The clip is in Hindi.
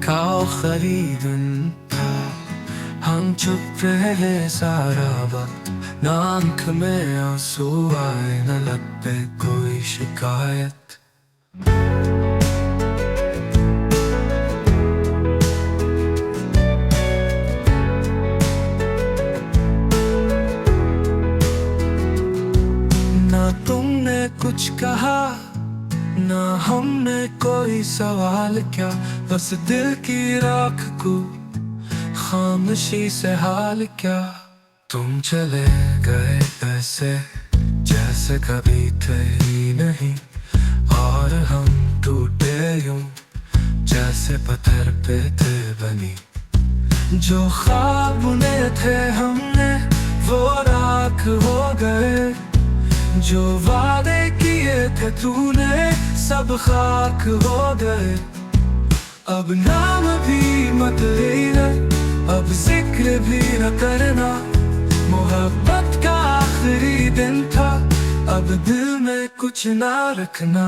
का खरीदन था। हम चुप रहे सारा वक्त, न आँख में आंसू आए न लब पे कोई शिकायत। ना तुमने कुछ कहा ना हमने कोई सवाल क्या, बस दिल की राख को खामोशी से हाल क्या। तुम चले गए ऐसे जैसे कभी थे ही नहीं, और हम टूटे यूं जैसे पत्थर पे थे बनी। जो ख्वाब बुने थे हमने वो राख हो गए, जो वादे किए थे तूने सब खाक हो गए। अब नाम भी मत लेना, अब जिक्र भी न करना, मोहब्बत का आखिरी दिन था, अब दिल में कुछ ना रखना।